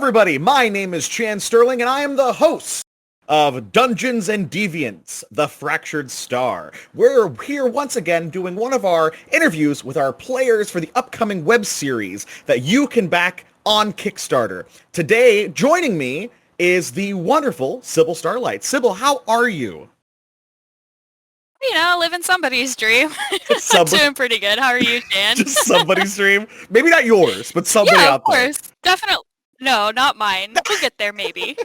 everybody, my name is Chan Sterling, and I am the host of Dungeons and Deviants, The Fractured Star. We're here once again doing one of our interviews with our players for the upcoming web series that you can back on Kickstarter. Today, joining me is the wonderful Sybil Starlight. Sybil, how are you? You know, living somebody's dream. I'm doing pretty good. How are you, Jan? Just somebody's dream? Maybe not yours, but somebody out there. Yeah, of course. Definitely. No, not mine. We'll get there, maybe.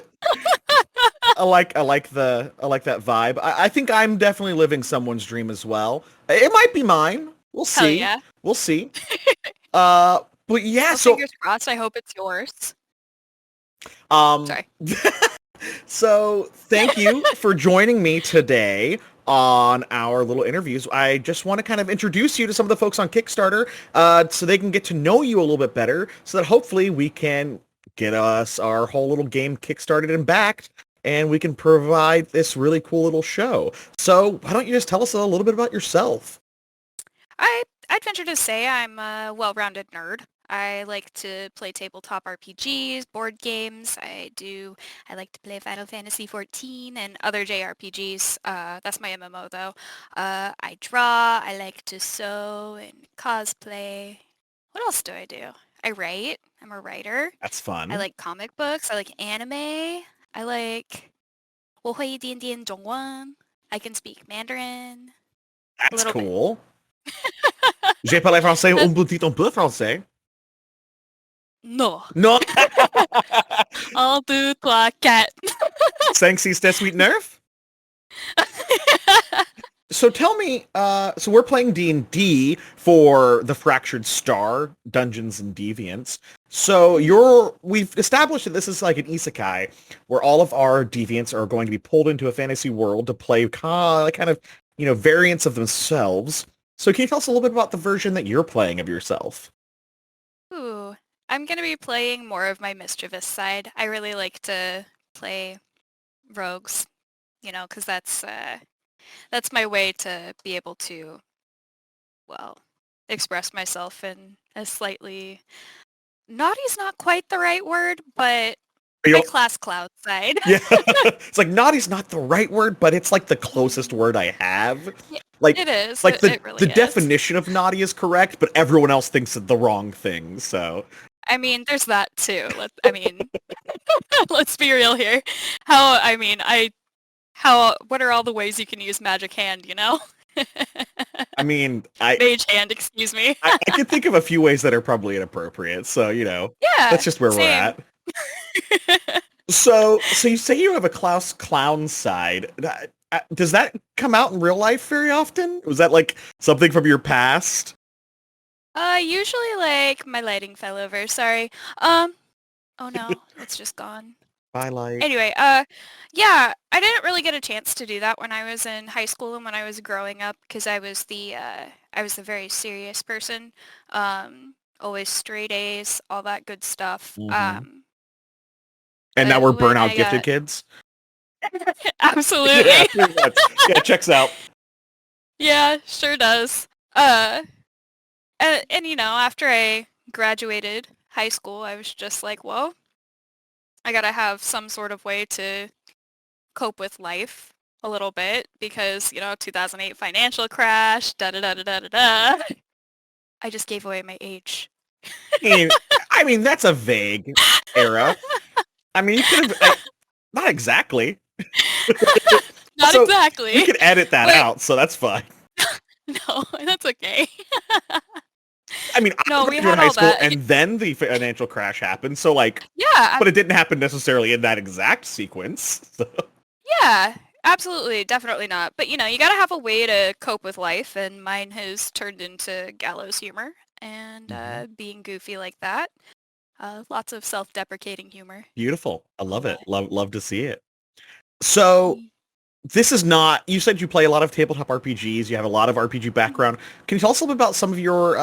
I like that vibe. I think I'm definitely living someone's dream as well. It might be mine. We'll see. Hell yeah. We'll see. But yeah, well, so fingers crossed. I hope it's yours. Sorry. So thank you for joining me today on our little interviews. I just want to kind of introduce you to some of the folks on Kickstarter so they can get to know you a little bit better so that hopefully we can get us our whole little game kickstarted and backed and we can provide this really cool little show. So why don't you just tell us a little bit about yourself? I'd venture to say I'm a well-rounded nerd. I like to play tabletop RPGs, board games. I like to play Final Fantasy XIV and other JRPGs. That's my MMO though. I draw, I like to sew and cosplay. What else do I do? I write. I'm a writer. That's fun. I like comic books. I like anime. I like 我会一点点中文. I can speak Mandarin. That's cool. J'ai parlé français un petit peu français. No. No. 1, 2, 3, 4. 5, 6, 7, 8, 9. So tell me, so we're playing D&D for the Fractured Star, Dungeons and Deviants. So we've established that this is like an isekai, where all of our deviants are going to be pulled into a fantasy world to play kind of, variants of themselves. So can you tell us a little bit about the version that you're playing of yourself? Ooh, I'm going to be playing more of my mischievous side. I really like to play rogues, because that's my way to be able to, express myself in a slightly... Naughty's not quite the right word, but my class cloud side. Yeah, it's like naughty's not the right word, but it's like the closest word I have. Yeah, like it is. Like it really the is. definition of naughty is correct, but everyone else thinks the wrong thing. So I mean, there's that too. Let's be real here. What are all the ways you can use magic hand, I mean, Mage hand, excuse me. I can think of a few ways that are probably inappropriate. So, Yeah, that's just where same. we're at. So you say you have a Klaus clown side. Does that come out in real life very often? Was that like something from your past? Usually like my lighting fell over. Sorry. Oh no, it's just gone. Bye, light. Anyway, yeah, I didn't really get a chance to do that when I was in high school and when I was growing up because I was the very serious person. Always straight A's, all that good stuff. Mm-hmm. And now we're burnout gifted kids? Absolutely. Yeah, checks out. Yeah, sure does. And after I graduated high school, I was just like, well, I gotta have some sort of way to cope with life a little bit because, 2008 financial crash, da-da-da-da-da-da-da. I just gave away my age. I mean, that's a vague era. I mean, you could have... not exactly. Not exactly. We could edit that out, so that's fine. No, that's okay. I mean, I was in high school, and then the financial crash happened. So, yeah, but it didn't happen necessarily in that exact sequence. So. Yeah, absolutely, definitely not. But you gotta have a way to cope with life, and mine has turned into gallows humor and being goofy like that. Lots of self-deprecating humor. Beautiful. I love it. Love to see it. So. This is not... You said you play a lot of tabletop RPGs. You have a lot of RPG background. Can you tell us a little bit about some of your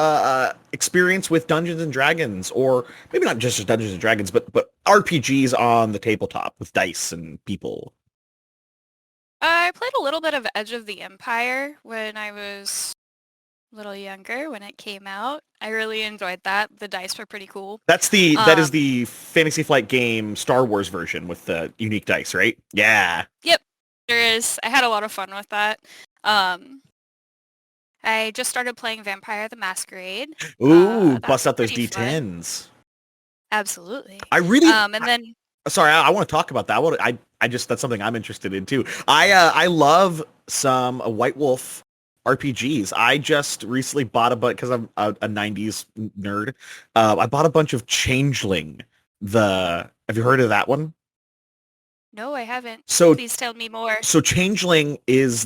experience with Dungeons and Dragons, or maybe not just Dungeons and Dragons, but RPGs on the tabletop with dice and people? I played a little bit of Edge of the Empire when I was little younger when it came out. I really enjoyed that. The dice were pretty cool. That is the Fantasy Flight game Star Wars version with the unique dice, right? Yeah. Yep, there is. I had a lot of fun with that. Um, I just started playing Vampire the Masquerade. Ooh, bust That's out those pretty fun. D10s. Absolutely. I really And then sorry, I want to talk about that. I just that's something I'm interested in too. I love some White Wolf RPGs. I just recently bought a bunch because I'm a 90s nerd. I bought a bunch of Changeling. Have you heard of that one? no, I haven't. So Please tell me more. so Changeling is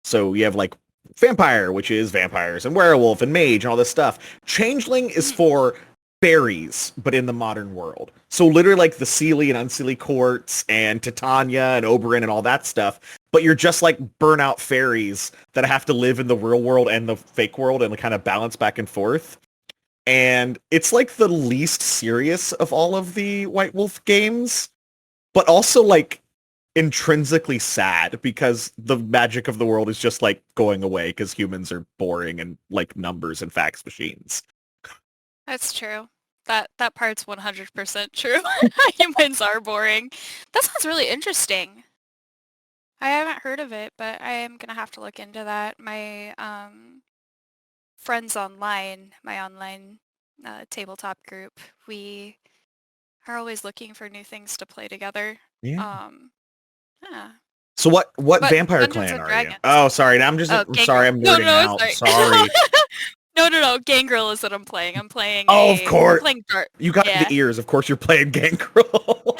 so you have like vampire, which is vampires, and werewolf and mage and all this stuff. Changeling is Mhm. for fairies, but in the modern world. So literally like the Seelie and Unseelie courts and Titania and Oberyn and all that stuff. But you're just like burnout fairies that have to live in the real world and the fake world and kind of balance back and forth. And it's like the least serious of all of the White Wolf games, but also like intrinsically sad because the magic of the world is just like going away because humans are boring and like numbers and fax machines. That's true. That part's 100% true. Humans are boring. That sounds really interesting. I haven't heard of it, but I am gonna have to look into that. My friends online, my online tabletop group, we are always looking for new things to play together. Yeah. Um, yeah. So what But vampire Dungeons clan and are you? Dragons. Oh, sorry. Oh, I'm Gangrel. sorry. I'm No, no, nerding no, out. sorry. Sorry. No, no, no. Gangrel is what I'm playing. Oh, of I'm course. playing Dart. You got the Yeah. ears. Of course, you're playing Gangrel.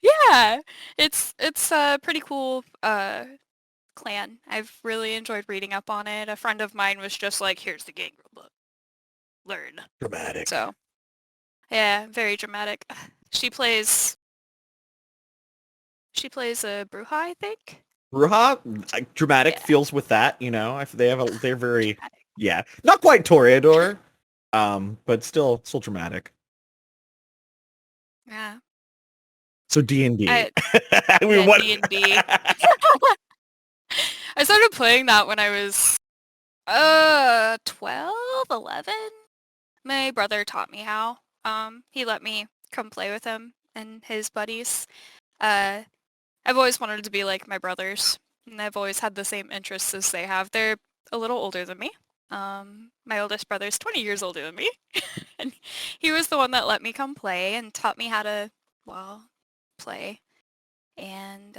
Yeah. It's a pretty cool clan. I've really enjoyed reading up on it. A friend of mine was just like, "Here's the Gangrel book. Learn." Dramatic. So, yeah, very dramatic. She plays a Bruja, I think. Ruha, dramatic Yeah. feels with that. You know, they're very, Dramatic. yeah, not quite Toreador, but still dramatic. Yeah. So D&D. I I mean, yeah, what? D&D. I started playing that when I was 12, 11. My brother taught me how. He let me come play with him and his buddies. Uh, I've always wanted to be like my brothers, and I've always had the same interests as they have. They're a little older than me. My oldest brother's 20 years older than me, and he was the one that let me come play and taught me how to, well, play. And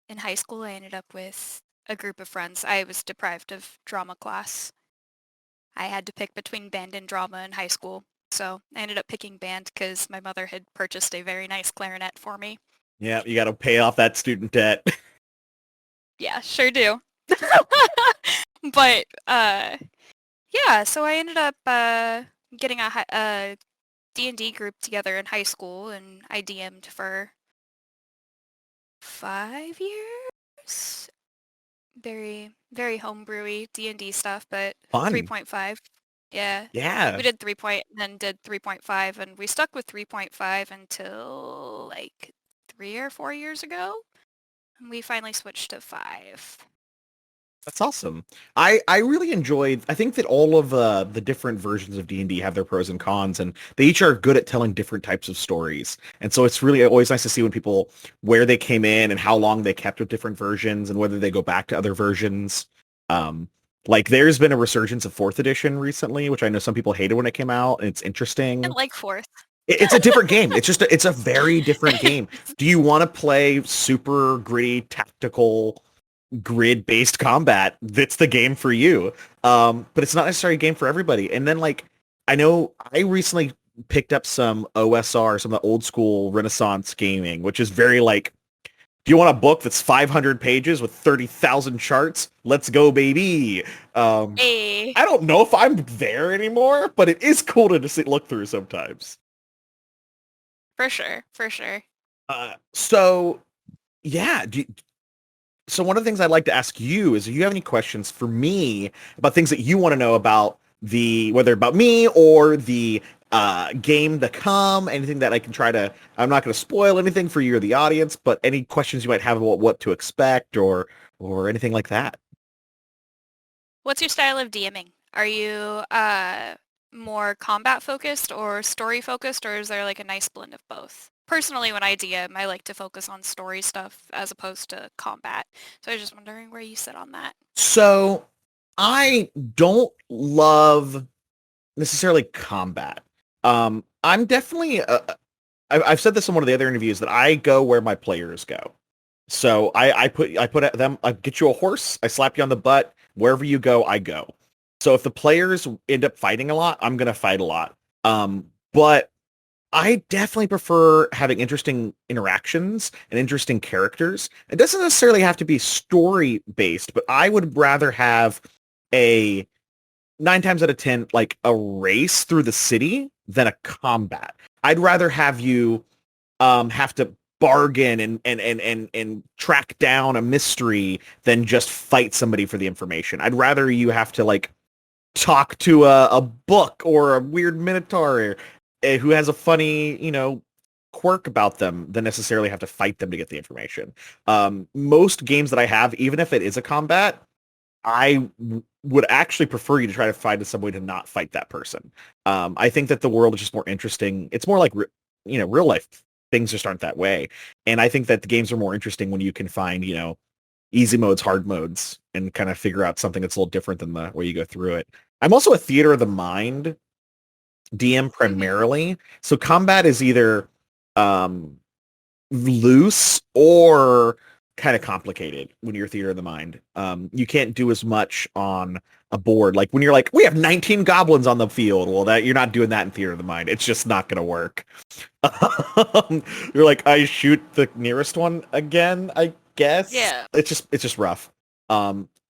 in high school, I ended up with a group of friends. I was deprived of drama class. I had to pick between band and drama in high school. So I ended up picking band because my mother had purchased a very nice clarinet for me. Yeah, you got to pay off that student debt. Yeah, sure do. But yeah, so I ended up getting a D&D group together in high school, and I DM'd for 5 years. Very, very homebrewy D&D stuff, but Fun. 3.5. Yeah. Yeah. We did 3 point and then did 3.5, and we stuck with 3.5 until like 3 or 4 years ago. And we finally switched to 5. That's awesome. I really enjoyed. I think that all of the different versions of D&D have their pros and cons, and they each are good at telling different types of stories. And so it's really always nice to see when people where they came in and how long they kept with different versions and whether they go back to other versions. Um, like there's been a resurgence of fourth edition recently, which I know some people hated when it came out, and it's I interesting. like 4th. It's a different game. It's a very different game. Do you want to play super gritty tactical grid-based combat? That's the game for you. But it's not necessarily a game for everybody. And then like I know I recently picked up some OSR, some of the old school Renaissance gaming, which is very like, do you want a book that's 500 pages with 30,000 charts? Let's go, baby. Hey, I don't know if I'm there anymore, but it is cool to just look through sometimes. for sure, for sure. So yeah, so one of the things I'd like to ask you is if you have any questions for me about things that you want to know about whether about me or the game to come, anything that I can try to, I'm not going to spoil anything for you or the audience, but any questions you might have about what to expect or anything like that. What's your style of DMing? Are you more combat focused or story focused, or is there like a nice blend of both? Personally, when I DM, I like to focus on story stuff as opposed to combat. So I was just wondering where you sit on that. So I don't love necessarily combat. I'm definitely I've said this in one of the other interviews that I go where my players go. So I put them, I get you a horse, I slap you on the butt, wherever you go, I go. So if the players end up fighting a lot, I'm gonna fight a lot. But I definitely prefer having interesting interactions and interesting characters. It doesn't necessarily have to be story based, but I would rather have a 9 times out of 10 like a race through the city than a combat. I'd rather have you have to bargain and track down a mystery than just fight somebody for the information. I'd rather you have to like talk to a book or a weird minotaur who has a funny, quirk about them than necessarily have to fight them to get the information. Most games that I have, even if it is a combat, would actually prefer you to try to find some way to not fight that person. I think that the world is just more interesting. It's more like, real life things just aren't that way. And I think that the games are more interesting when you can find, easy modes, hard modes, and kind of figure out something that's a little different than the way you go through it. I'm also a theater of the mind DM primarily. So combat is either loose or kind of complicated when you're theater of the mind. You can't do as much on a board. Like when you're like, we have 19 goblins on the field. Well, that you're not doing that in theater of the mind. It's just not going to work. You're like, I shoot the nearest one again, I guess. Yeah. It's just rough.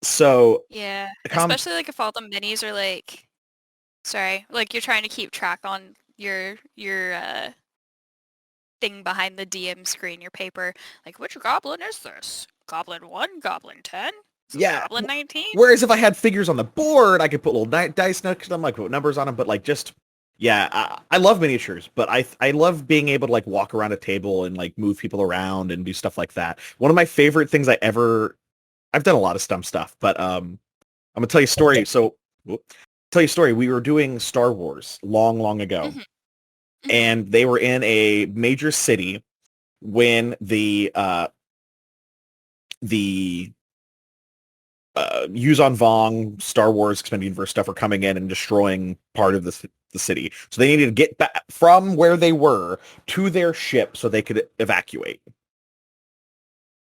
So Yeah. Especially like if all the minis are like, sorry, like you're trying to keep track on your thing behind the DM screen, your paper. Like, which goblin is this? Goblin 1? Goblin 10? yeah. Goblin 19? Whereas if I had figures on the board, I could put little dice next to them, like put numbers on them. But like, just yeah, I love miniatures, but I love being able to like walk around a table and like move people around and do stuff like that. One of my favorite things I've done a lot of dumb stuff, but I'm gonna tell you a story. So, tell you a story. We were doing Star Wars long ago, and they were in a major city when the Yuzon Vong, Star Wars Expanded Universe stuff are coming in and destroying part of the city. So they needed to get back from where they were to their ship so they could evacuate.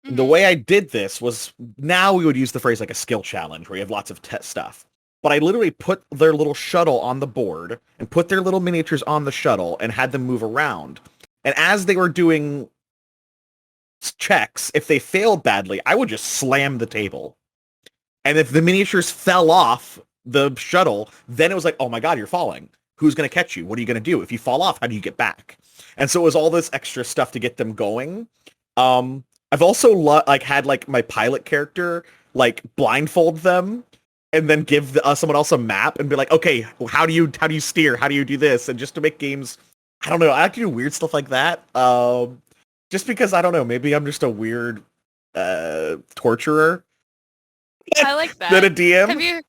The way I did this was, now we would use the phrase like a skill challenge where you have lots of test stuff. But I literally put their little shuttle on the board and put their little miniatures on the shuttle and had them move around. And as they were doing checks, if they failed badly, I would just slam the table. And if the miniatures fell off the shuttle, then it was like, oh my God, you're falling. Who's going to catch you? What are you going to do? If you fall off, how do you get back? And so it was all this extra stuff to get them going. I've also had like my pilot character like blindfold them and then give someone else a map and be like, okay, how do you steer? How do you do this? And just to make games, I don't know, I like to do weird stuff like that. Just because, I don't know, maybe I'm just a weird torturer. I like that. Than a DM.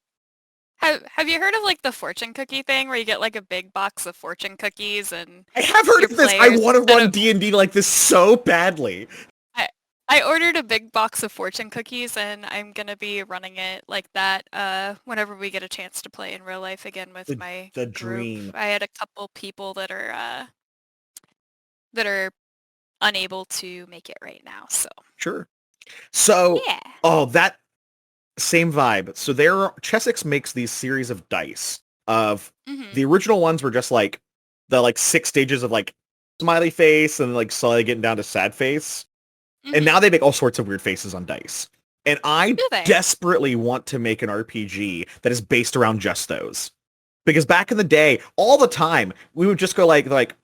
Have you heard of like the fortune cookie thing where you get like a big box of fortune cookies and I have heard of this. I want to run D&D like this so badly. I ordered a big box of fortune cookies and I'm gonna be running it like that whenever we get a chance to play in real life again with my the group. dream. I had a couple people that are unable to make it right now, so. Sure. So, yeah. Oh, that same vibe. So Chessex makes these series of dice of the original ones were just like the like 6 stages of like smiley face and like slowly getting down to sad face. And now they make all sorts of weird faces on dice. And I desperately want to make an RPG that is based around just those. Because back in the day, all the time, we would just go like,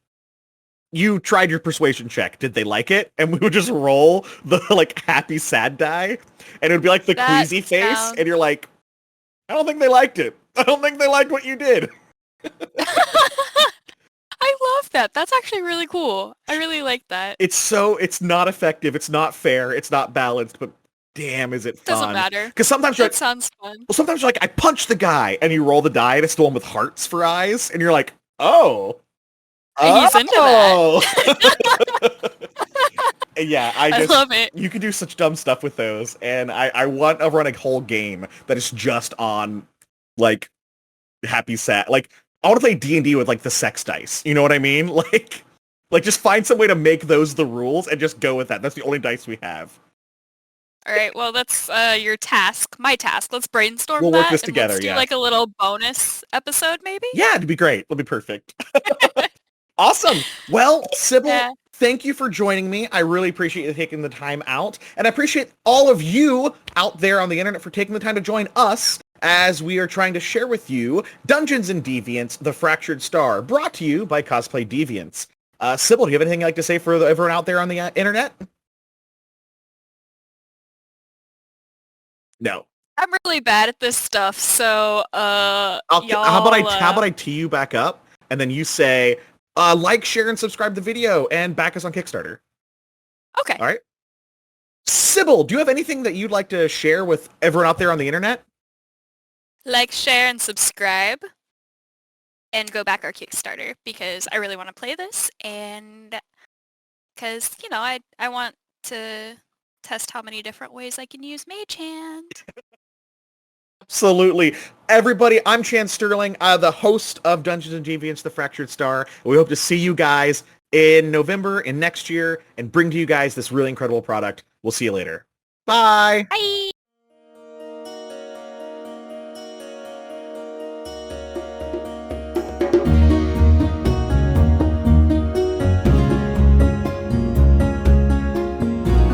you tried your persuasion check. Did they like it? And we would just roll the like happy sad die. And it would be like the queasy face. And you're like, I don't think they liked it. I don't think they liked what you did. I love that. That's actually really cool. I really like that. It's not effective. It's not fair. It's not balanced. But damn, is it Doesn't fun? matter. Because sometimes you're That like, sounds fun. well, sometimes you're like, I punched the guy, and you roll the die, and it's the one with hearts for eyes, and you're like, oh, He's into that. oh. Yeah, I love it. you can do such dumb stuff with those, and I want to run a whole game that is just on, like, happy sad. Like, I want to play D&D with, like, the sex dice. You know what I mean? Like, just find some way to make those the rules and just go with that. That's the only dice we have. All right, well, that's your task, my task. Let's brainstorm We'll that, work this and together, let's do yeah. like a little bonus episode, maybe? Yeah, it'd be great. It'll be perfect. Awesome. Well, Sybil, Yeah. thank you for joining me. I really appreciate you taking the time out. And I appreciate all of you out there on the internet for taking the time to join us as we are trying to share with you Dungeons and Deviants, The Fractured Star, brought to you by Cosplay Deviants. Sybil, do you have anything you'd like to say for everyone out there on the internet? No. I'm really bad at this stuff, so How y'all, about I tee you back up, and then you say, like, share, and subscribe to the video, and back us on Kickstarter. Okay. All right. Sybil, do you have anything that you'd like to share with everyone out there on the internet? Like, share, and subscribe, and go back our Kickstarter, because I really want to play this, and because, you know, I want to test how many different ways I can use Mage Hand. Absolutely. Everybody, I'm Chance Sterling, the host of Dungeons and Deviants, The Fractured Star. We hope to see you guys in November and next year and bring to you guys this really incredible product. We'll see you later. Bye. Bye!